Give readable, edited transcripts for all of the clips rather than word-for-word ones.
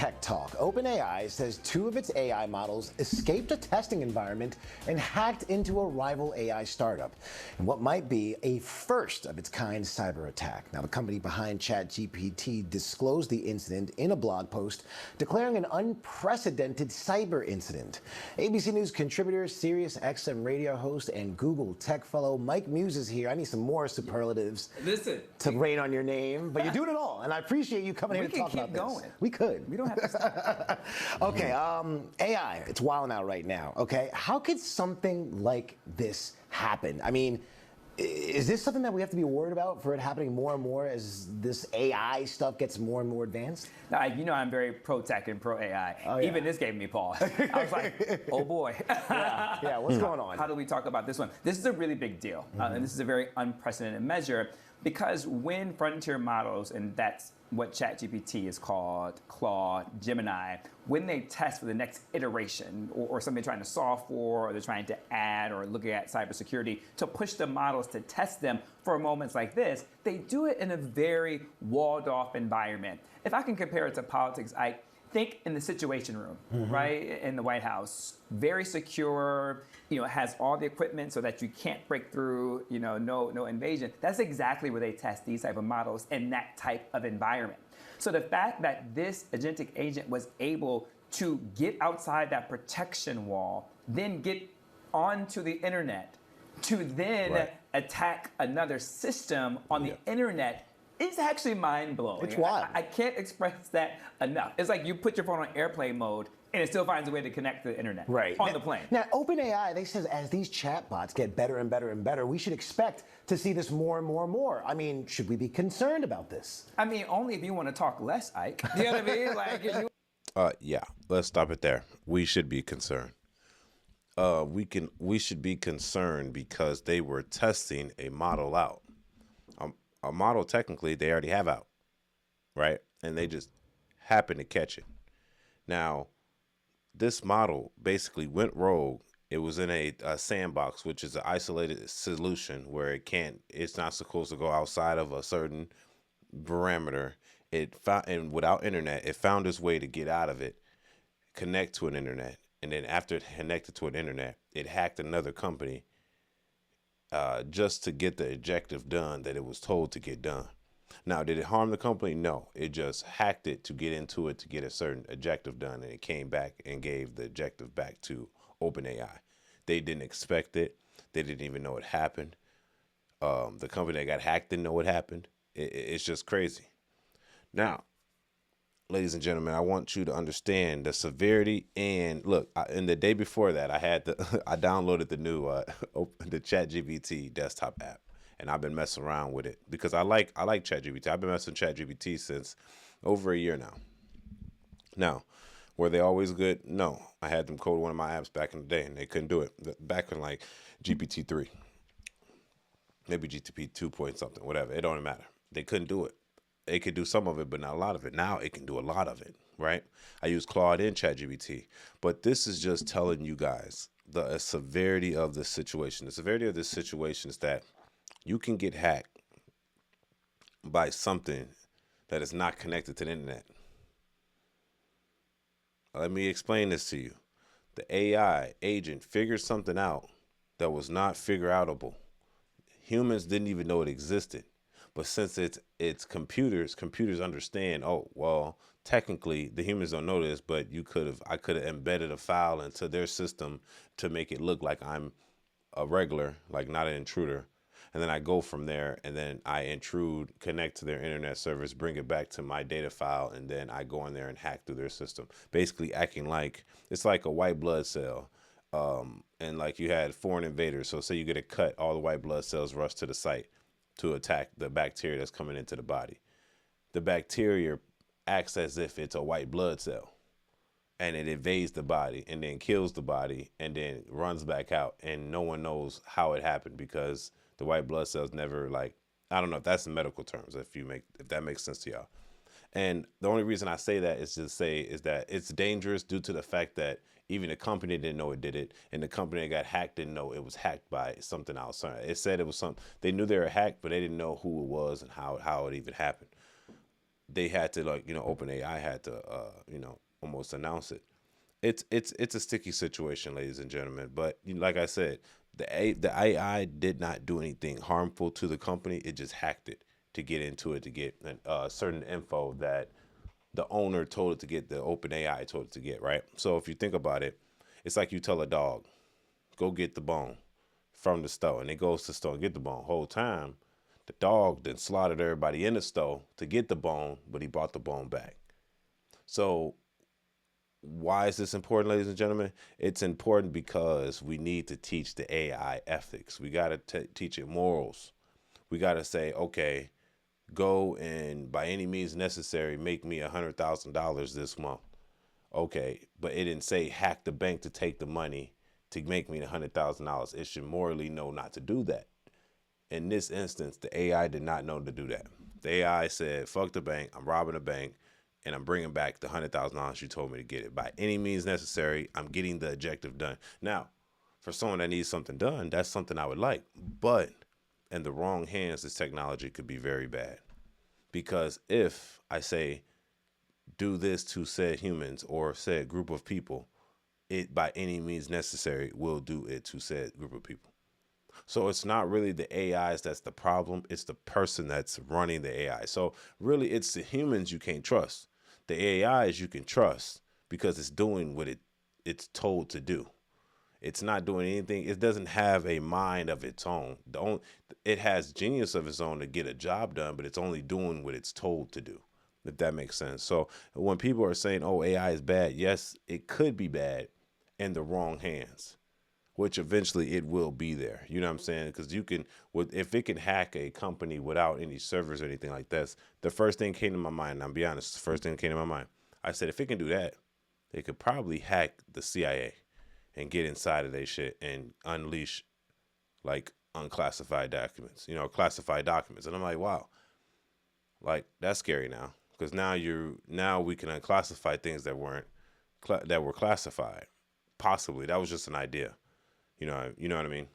tech talk. OpenAI says two of its AI models escaped a testing environment and hacked into a rival AI startup in what might be a first of its kind cyber attack. Now, the company behind ChatGPT disclosed the incident in a blog post, declaring an unprecedented cyber incident. ABC News contributor, SiriusXM radio host, and Google tech fellow Mike Muse is here. I need some more superlatives to rain on your name, but you're doing it all, and I appreciate you coming here to talk about this. Going. We could. We don't have to stop. Okay, AI, it's wilding out right now, okay? How could something like this happen? I mean, is this something that we have to be worried about for it happening more and more as this AI stuff gets more and more advanced? Now, you know I'm very pro-tech and pro-AI. Oh, yeah. Even this gave me pause. I was like, oh boy. Yeah, what's going on? How do we talk about this one? This is a really big deal, and this is a very unprecedented measure, because when frontier models, and that's what ChatGPT is called, Claude, Gemini, when they test for the next iteration or something they're trying to solve for, or they're trying to add or look at cybersecurity, to push the models to test them for moments like this, they do it in a very walled off environment. If I can compare it to politics, I think in the Situation Room, right, in the White House, very secure, has all the equipment so that you can't break through, no invasion. That's exactly where they test these type of models in that type of environment. So the fact that this agentic agent was able to get outside that protection wall, then get onto the internet, to then attack another system on the internet, it's actually mind-blowing. It's wild. I can't express that enough. It's like you put your phone on airplane mode and it still finds a way to connect to the internet on the plane. Now, OpenAI, they says as these chatbots get better and better and better, we should expect to see this more and more and more. I mean, should we be concerned about this? I mean, only if you want to talk less, Ike. You know what I mean? Like, if you... Yeah, let's stop it there. We should be concerned. We should be concerned because they were testing a model out. A model technically they already have out, right? And they just happen to catch it. Now, this model basically went rogue. It was in a sandbox, which is an isolated solution where it's not supposed to go outside of a certain parameter. And without internet, it found its way to get out of it, connect to an internet. And then after it connected to an internet, it hacked another company just to get the objective done that it was told to get done. Now, did it harm the company? No, it just hacked it to get into it to get a certain objective done, and it came back and gave the objective back to OpenAI. They didn't expect it. They didn't even know it happened. The company that got hacked didn't know it happened. It's just crazy. Now, ladies and gentlemen, I want you to understand the severity. And look, in the day before that, I downloaded the new the ChatGPT desktop app, and I've been messing around with it because I like ChatGPT. I've been messing with ChatGPT since over a year now. Now, were they always good? No, I had them code one of my apps back in the day, and they couldn't do it. Back in like GPT 3, maybe GPT 2 point something, whatever. It don't matter. They couldn't do it. It could do some of it, but not a lot of it. Now it can do a lot of it, right? I use Claude and ChatGPT, but this is just telling you guys the severity of the situation. The severity of this situation is that you can get hacked by something that is not connected to the internet. Let me explain this to you. The AI agent figured something out that was not figure outable. Humans didn't even know it existed. But since it's computers understand, oh, well, technically the humans don't know this, but I could have embedded a file into their system to make it look like I'm a regular, like not an intruder. And then I go from there and then I intrude, connect to their internet service, bring it back to my data file, and then I go in there and hack through their system, basically acting like it's like a white blood cell. And like you had foreign invaders. So say you get a cut, all the white blood cells rush to the site to attack the bacteria that's coming into the body. The bacteria acts as if it's a white blood cell, and it invades the body and then kills the body and then runs back out, and no one knows how it happened because the white blood cells never, like, I don't know if that's in medical terms, if that makes sense to y'all. And the only reason I say that is that it's dangerous due to the fact that even the company didn't know it did it, and the company that got hacked didn't know it was hacked by something else. It said it was they knew they were hacked, but they didn't know who it was and how it even happened. they had to, like, OpenAI had to almost announce it. It's a sticky situation, ladies and gentlemen. But like I said, the AI did not do anything harmful to the company. It just hacked it to get into it, to get certain info that the owner told it to get, the OpenAI told it to get, right? So if you think about it, it's like you tell a dog, go get the bone from the store, and it goes to the store and get the bone. Whole time, the dog then slaughtered everybody in the store to get the bone, but he brought the bone back. So why is this important, ladies and gentlemen? It's important because we need to teach the AI ethics. We got to teach it morals. We got to say, okay, go and by any means necessary, make me $100,000 this month. Okay, but it didn't say hack the bank to take the money to make me $100,000. It should morally know not to do that. In this instance, the AI did not know to do that. The AI said, fuck the bank, I'm robbing the bank, and I'm bringing back the $100,000 you told me to get it. By any means necessary, I'm getting the objective done. Now, for someone that needs something done, that's something I would like. But in the wrong hands, this technology could be very bad. Because if I say, do this to said humans or said group of people, it by any means necessary will do it to said group of people. So it's not really the AIs that's the problem. It's the person that's running the AI. So really, it's the humans you can't trust. The AIs you can trust because it's doing what it's told to do. It's not doing anything. It doesn't have a mind of its own. It has genius of its own to get a job done, but it's only doing what it's told to do, if that makes sense. So when people are saying, oh, AI is bad, yes, it could be bad in the wrong hands, which eventually it will be there. You know what I'm saying? Because if it can hack a company without any servers or anything like that, the first thing came to my mind, and I'll be honest, the first thing that came to my mind, I said, if it can do that, it could probably hack the CIA and get inside of their shit and unleash like unclassified documents, classified documents. And I'm like, wow, like that's scary now, because now we can unclassify things that were classified. Possibly that was just an idea. You know what I mean?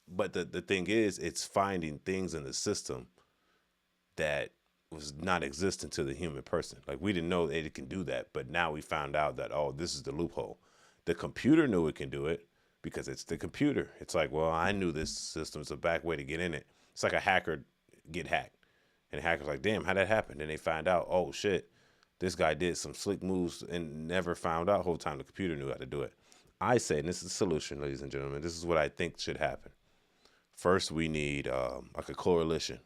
But the thing is, it's finding things in the system that was not existent to the human person. Like, we didn't know that it can do that, but now we found out that, oh, this is the loophole. The computer knew it can do it because it's the computer. It's like, well, I knew this system's a back way to get in it. It's like a hacker get hacked. And the hacker's like, damn, how'd that happen? And they find out, oh, shit, this guy did some slick moves and never found out the whole time the computer knew how to do it. I say, and this is the solution, ladies and gentlemen, this is what I think should happen. First, we need like a coalition,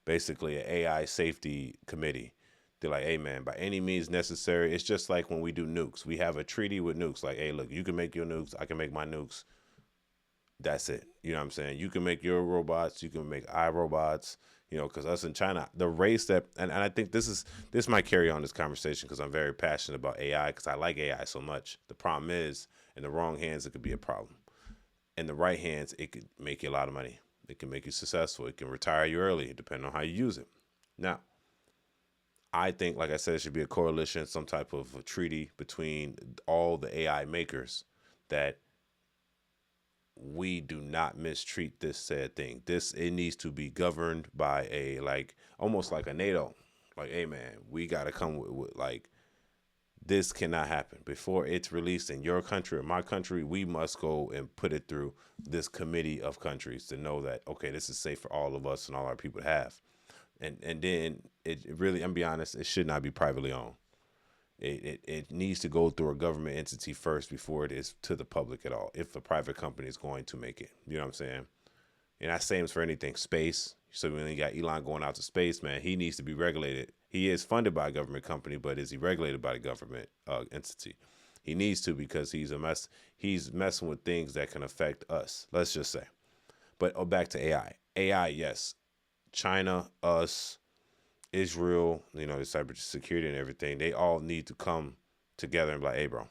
basically an AI safety committee. They're like, hey, man, by any means necessary. It's just like when we do nukes. We have a treaty with nukes. Like, hey, look, you can make your nukes. I can make my nukes. That's it. You know what I'm saying? You can make your robots. You can make iRobots. Because us in China, the race that, and I think this might carry on this conversation because I'm very passionate about AI because I like AI so much. The problem is, in the wrong hands, it could be a problem. In the right hands, it could make you a lot of money. It can make you successful. It can retire you early, depending on how you use it. Now, I think, like I said, it should be a coalition, some type of a treaty between all the AI makers that we do not mistreat this said thing. It needs to be governed by almost like a NATO. Like, hey, man, we got to come with like, this cannot happen. Before it's released in your country or my country, we must go and put it through this committee of countries to know that, okay, this is safe for all of us and all our people to have. And then it really, I'm be honest, it should not be privately owned. It needs to go through a government entity first before it is to the public at all, if a private company is going to make it. You know what I'm saying? And that same for anything. Space. So when you got Elon going out to space, man, he needs to be regulated. He is funded by a government company, but is he regulated by the government entity? He needs to, because he's messing with things that can affect us, let's just say. But back to AI. AI, yes. China, us, Israel, the cybersecurity and everything, they all need to come together and be like, hey, bro,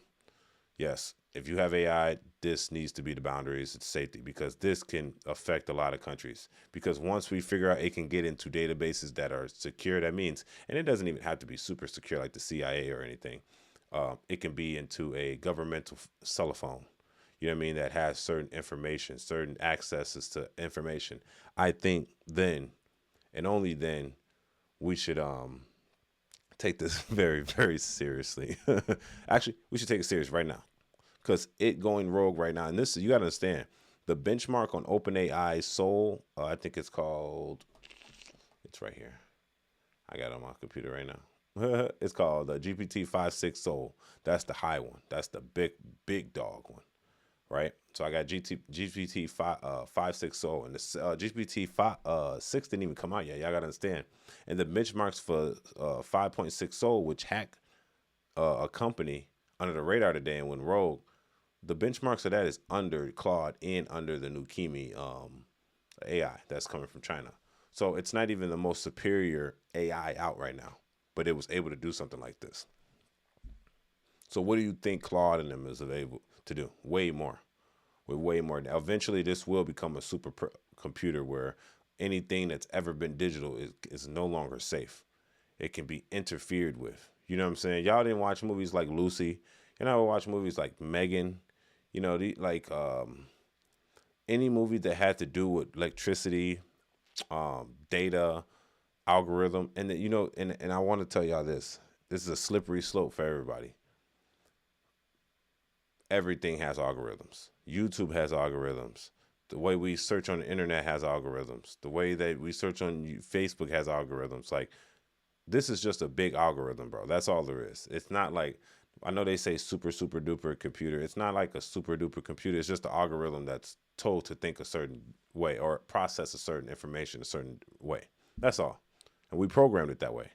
yes, if you have AI, this needs to be the boundaries. It's safety, because this can affect a lot of countries. Because once we figure out it can get into databases that are secure, that means, and it doesn't even have to be super secure like the CIA or anything. It can be into a governmental cell phone, you know what I mean, that has certain information, certain accesses to information. I think then, and only then, we should take this very, very seriously. Actually, we should take it serious right now because it going rogue right now. And this, you got to understand, the benchmark on OpenAI Soul, I think it's called, it's right here. I got it on my computer right now. It's called the GPT-5.6 Soul. That's the high one. That's the big dog one, right? So I got GPT-5.6 Soul, and the GPT-6 didn't even come out yet. Y'all got to understand. And the benchmarks for 5.6 Soul, which hacked a company under the radar today and went rogue, the benchmarks of that is under Claude and under the new Kimi AI that's coming from China. So it's not even the most superior AI out right now, but it was able to do something like this. So what do you think Claude and them is able to do? Way more. With way more. Eventually, this will become a super computer where anything that's ever been digital is no longer safe. It can be interfered with. You know what I'm saying? Y'all didn't watch movies like Lucy. You never watch movies like Megan. You know, any movie that had to do with electricity, data, algorithm, and you know, and I want to tell y'all this. This is a slippery slope for everybody. Everything has algorithms. YouTube has algorithms. The way we search on the internet has algorithms. The way that we search on Facebook has algorithms. Like, this is just a big algorithm, bro. That's all there is. It's not like, I know they say super duper computer. It's not like a super duper computer. It's just an algorithm that's told to think a certain way or process a certain information a certain way. That's all. And we programmed it that way,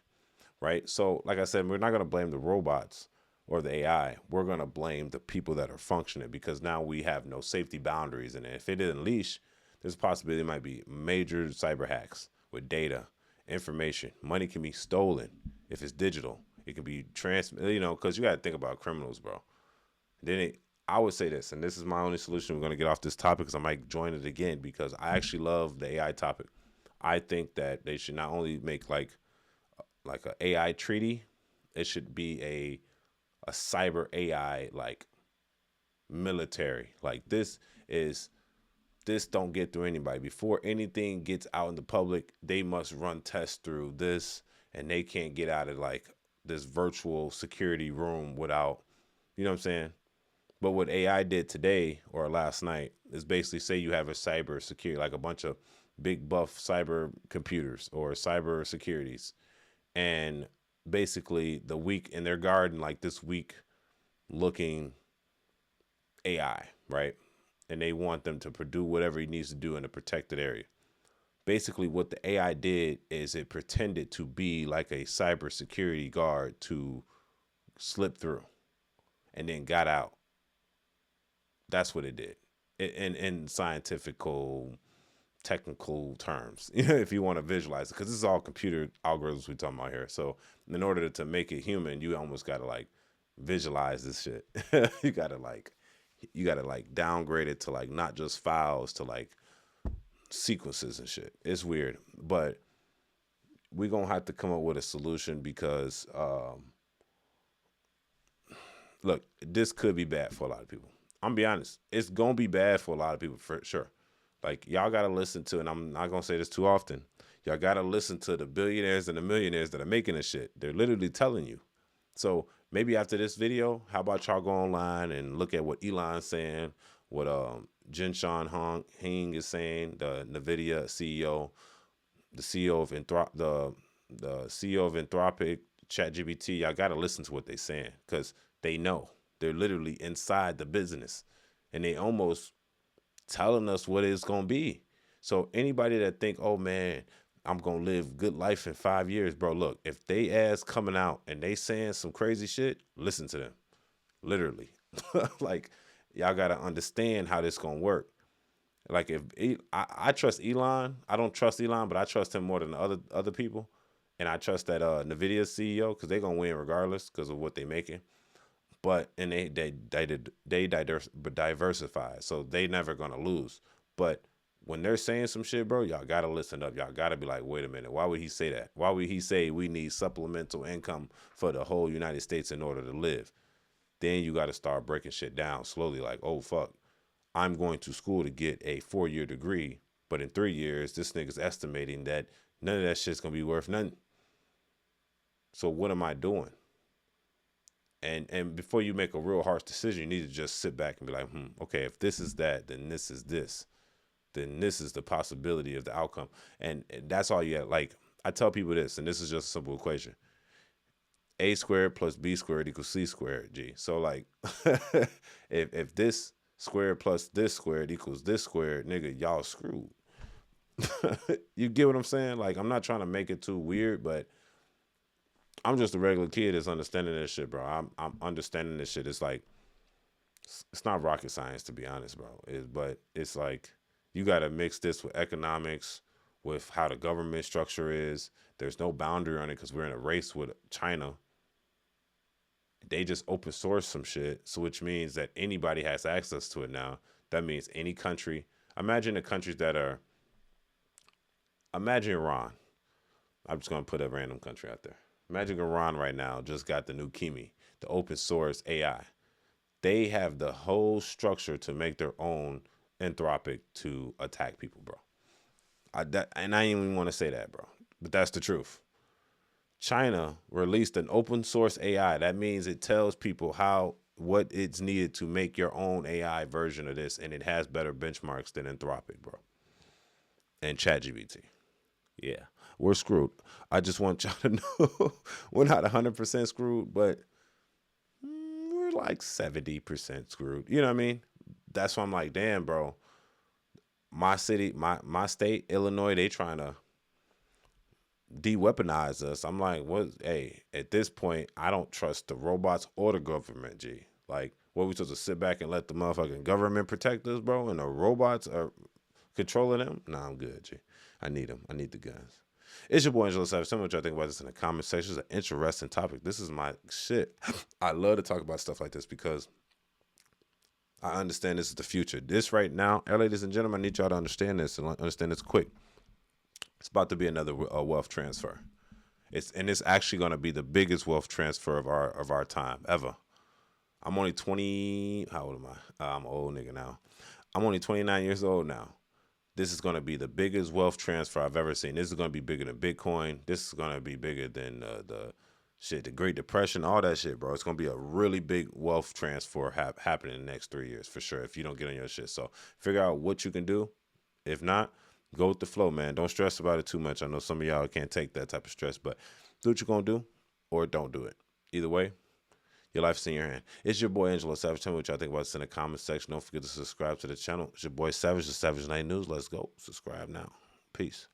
right? So like I said, we're not going to blame the robots or the AI. We're going to blame the people that are functioning, because now we have no safety boundaries. And if it didn't unleash, there's a possibility there might be major cyber hacks with data, information. Money can be stolen if it's digital. It can be you know, because you got to think about criminals, bro. I would say this, and this is my only solution. We're going to get off this topic because I might join it again, because I actually love the AI topic. I think that they should not only make like an AI treaty, it should be a cyber AI like military. Like, this don't get through anybody. Before anything gets out in the public, they must run tests through this, and they can't get out of like this virtual security room without, you know what I'm saying? But what AI did today or last night is basically say you have a cyber security, like a bunch of big buff cyber computers or cyber securities, and basically the weak in their garden, like this weak looking AI, right? And they want them to do whatever he needs to do in a protected area. Basically, what the AI did is it pretended to be like a cybersecurity guard to slip through and then got out. That's what it did in scientifical, technical terms, if you want to visualize it, because this is all computer algorithms we're talking about here. So in order to make it human, you almost got to like visualize this shit. you got to like downgrade it to like not just files to like sequences and shit. It's weird, but we're gonna have to come up with a solution, because look, this could be bad for a lot of people. I'm gonna be honest, it's gonna be bad for a lot of people for sure. Like, y'all gotta listen to, and I'm not gonna say this too often, y'all gotta listen to the billionaires and the millionaires that are making this shit. They're literally telling you. So maybe after this video, how about y'all go online and look at what Elon's saying, what Jinshan Heng is saying, the NVIDIA CEO, the CEO of the CEO of Anthropic, ChatGPT. Y'all got to listen to what they're saying, because they know. They're literally inside the business, and they almost telling us what it's going to be. So anybody that think, oh man, I'm going to live good life in 5 years, bro, look, if they ass coming out and they saying some crazy shit, listen to them. Literally. Like, y'all got to understand how this going to work. Like, if I trust Elon, I don't trust Elon, but I trust him more than other people. And I trust that NVIDIA CEO, because they're going to win regardless because of what they're making. But, and they diversify, so they never going to lose. But when they're saying some shit, bro, y'all got to listen up. Y'all got to be like, wait a minute, why would he say that? Why would he say we need supplemental income for the whole United States in order to live? Then you got to start breaking shit down slowly, like, oh, fuck, I'm going to school to get a 4-year degree, but in 3 years, this nigga's estimating that none of that shit's going to be worth nothing. So what am I doing? And before you make a real harsh decision, you need to just sit back and be like, okay, if this is that, then this is this. Then this is the possibility of the outcome. And that's all you have. Like, I tell people this, and this is just a simple equation. A squared plus B squared equals C squared, G. So, like, if this squared plus this squared equals this squared, nigga, y'all screwed. You get what I'm saying? Like, I'm not trying to make it too weird, but I'm just a regular kid that's understanding this shit, bro. I'm understanding this shit. It's like, it's not rocket science, to be honest, bro. But it's like, you got to mix this with economics, with how the government structure is. There's no boundary on it because we're in a race with China. They just open source some shit, so which means that anybody has access to it now. That means any country. Imagine the countries that are. Imagine Iran. I'm just gonna put a random country out there. Imagine Iran right now just got the new Kimi, the open source AI. They have the whole structure to make their own Anthropic to attack people, bro. And I didn't even want to say that, bro, but that's the truth. China released an open source AI. That means it tells people what it's needed to make your own AI version of this, and it has better benchmarks than Anthropic, bro, and ChatGPT. Yeah, we're screwed. I just want y'all to know we're not 100% screwed, but we're like 70% screwed. You know what I mean? That's why I'm like, damn, bro. My city, my state, Illinois, they trying to de-weaponize us. I'm like, what? Hey, at this point, I don't trust the robots or the government, G. Like, what, we supposed to sit back and let the motherfucking government protect us, bro, and the robots are controlling them? Nah, I'm good, G. I need them. I need the guns. It's your boy, Angelo Savage. Tell me what y'all think about this in the comment section. It's an interesting topic. This is my shit. I love to talk about stuff like this because I understand this is the future. This right now, ladies and gentlemen, I need y'all to understand this and understand this quick. It's about to be another wealth transfer. It's actually going to be the biggest wealth transfer of our time ever. I'm only 20. How old am I? I'm an old nigga now. I'm only 29 years old now. This is going to be the biggest wealth transfer I've ever seen. This is going to be bigger than Bitcoin. This is going to be bigger than the Great Depression, all that shit, bro. It's going to be a really big wealth transfer happening in the next 3 years for sure if you don't get on your shit. So figure out what you can do. If not, go with the flow, man. Don't stress about it too much. I know some of y'all can't take that type of stress, but do what you're going to do or don't do it. Either way, your life's in your hand. It's your boy, Angelo Savage. Tell me what y'all think about this in the comment section. Don't forget to subscribe to the channel. It's your boy, Savage, the Savage Night News. Let's go. Subscribe now. Peace.